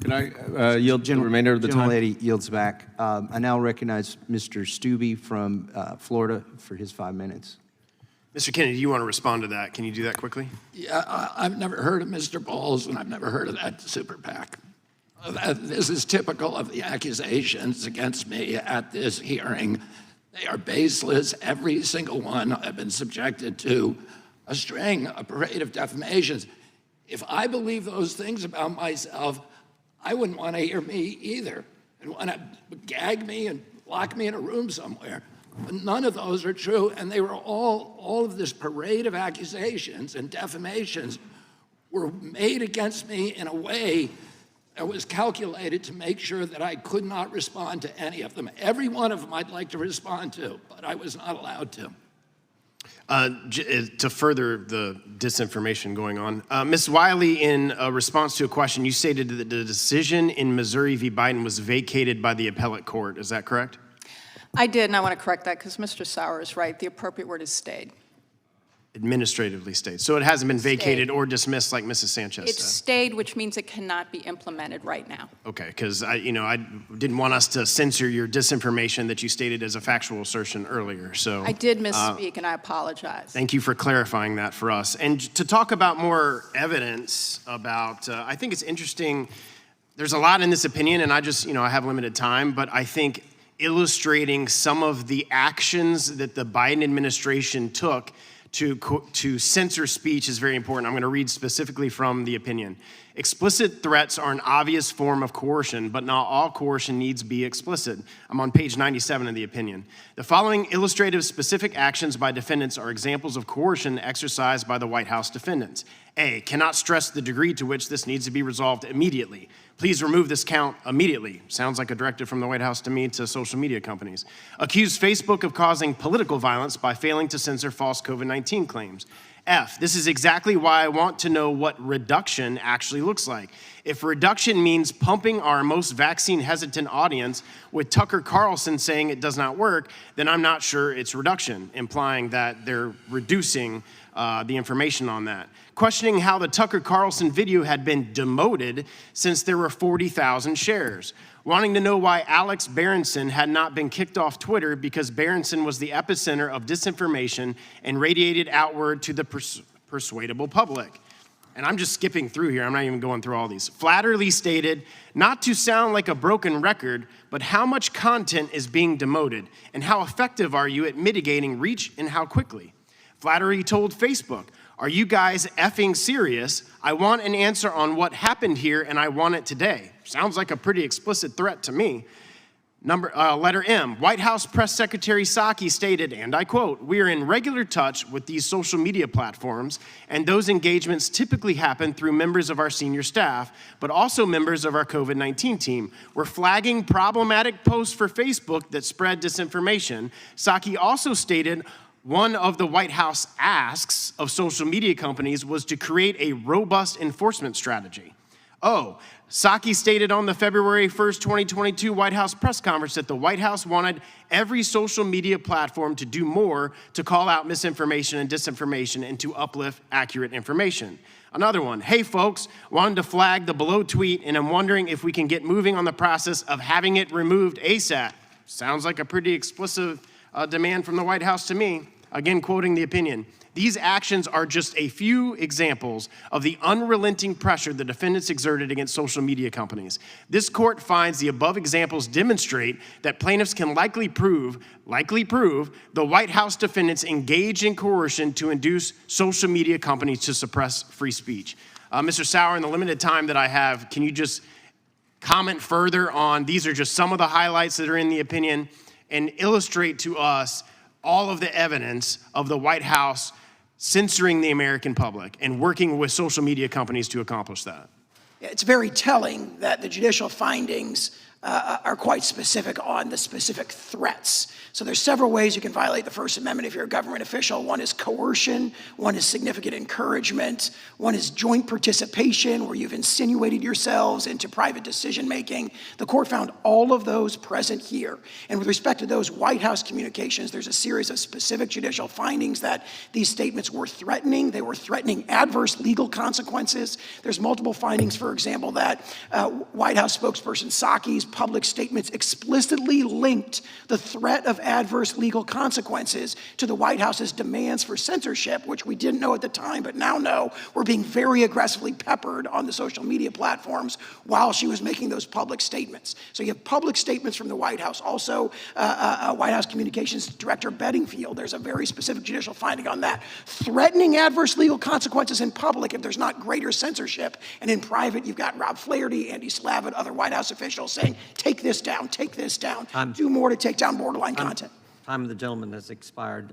Can I yield the remainder of the time? Gentlelady yields back. I now recognize Mr. Stubbe from Florida for his 5 minutes. Mr. Kennedy, you want to respond to that? Can you do that quickly? Yeah, I've never heard of Mr. Bowles, and I've never heard of that super PAC. This is typical of the accusations against me at this hearing. They are baseless, every single one. I've been subjected to a parade of defamations. If I believe those things about myself, I wouldn't want to hear me either. I'd want to gag me and lock me in a room somewhere. But none of those are true, and they were all of this parade of accusations and defamations were made against me in a way that was calculated to make sure that I could not respond to any of them. Every one of them I'd like to respond to, but I was not allowed to. To further the disinformation going on, Ms. Wiley, in response to a question, you stated that the decision in Missouri v. Biden was vacated by the appellate court. Is that correct? I did, and I want to correct that because Mr. Sauer is right. The appropriate word is stayed. Administratively stayed. So it hasn't been vacated or dismissed like Mrs. Sanchez It's said. stayed, which means it cannot be implemented right now. Okay, because I didn't want us to censor your disinformation that you stated as a factual assertion earlier. So I did misspeak, and I apologize. thank you for clarifying that for us. And to talk about more evidence about, I think it's interesting. There's a lot in this opinion, and I have limited time, but I think illustrating some of the actions that the Biden administration took to censor speech is very important. I'm going to read specifically from the opinion. Explicit threats are an obvious form of coercion, but not all coercion needs be explicit. I'm on page 97 of the opinion. The following illustrative specific actions by defendants are examples of coercion exercised by the White House defendants. A, cannot stress the degree to which this needs to be resolved immediately. Please remove this count immediately. Sounds like a directive from the White House to me to social media companies. Accuse Facebook of causing political violence by failing to censor false COVID-19 claims. F, this is exactly why I want to know what reduction actually looks like. If reduction means pumping our most vaccine-hesitant audience with Tucker Carlson saying it does not work, then I'm not sure it's reduction, implying that they're reducing the information on that. Questioning how the Tucker Carlson video had been demoted since there were 40,000 shares. Wanting to know why Alex Berenson had not been kicked off Twitter because Berenson was the epicenter of disinformation and radiated outward to the persuadable public. And I'm just skipping through here. I'm not even going through all these. Flatteringly stated, not to sound like a broken record, but how much content is being demoted and how effective are you at mitigating reach and how quickly? Flattery told Facebook, are you guys effing serious? I want an answer on what happened here and I want it today. Sounds like a pretty explicit threat to me. Letter M, White House Press Secretary Psaki stated, and I quote, we are in regular touch with these social media platforms, and those engagements typically happen through members of our senior staff, but also members of our COVID-19 team. We're flagging problematic posts for Facebook that spread disinformation. Psaki also stated, one of the White House asks of social media companies was to create a robust enforcement strategy. Oh, Psaki stated on the February 1st, 2022 White House press conference that the White House wanted every social media platform to do more to call out misinformation and disinformation and to uplift accurate information. Another one, hey folks, wanted to flag the below tweet and I'm wondering if we can get moving on the process of having it removed ASAP. Sounds like a pretty explicit demand from the White House to me. Again, quoting the opinion. These actions are just a few examples of the unrelenting pressure the defendants exerted against social media companies. This court finds the above examples demonstrate that plaintiffs can likely prove the White House defendants engaged in coercion to induce social media companies to suppress free speech. Mr. Sauer, in the limited time that I have, can you just comment further on, these are just some of the highlights that are in the opinion, and illustrate to us all of the evidence of the White House censoring the American public and working with social media companies to accomplish that? It's very telling that the judicial findings are quite specific on the specific threats. So there's several ways you can violate the First Amendment if you're a government official. One is coercion, one is significant encouragement, one is joint participation, where you've insinuated yourselves into private decision-making. The court found all of those present here. And with respect to those White House communications, there's a series of specific judicial findings that these statements were threatening. They were threatening adverse legal consequences. There's multiple findings, for example, that White House spokesperson Psaki's public statements explicitly linked the threat of adverse legal consequences to the White House's demands for censorship, which we didn't know at the time, but now know were being very aggressively peppered on the social media platforms while she was making those public statements. So you have public statements from the White House. Also, White House Communications Director Bedingfield, there's a very specific judicial finding on that. Threatening adverse legal consequences in public if there's not greater censorship, and in private, you've got Rob Flaherty, Andy Slavitt, other White House officials saying, take this down, do more to take down borderline content. Time of the gentleman has expired.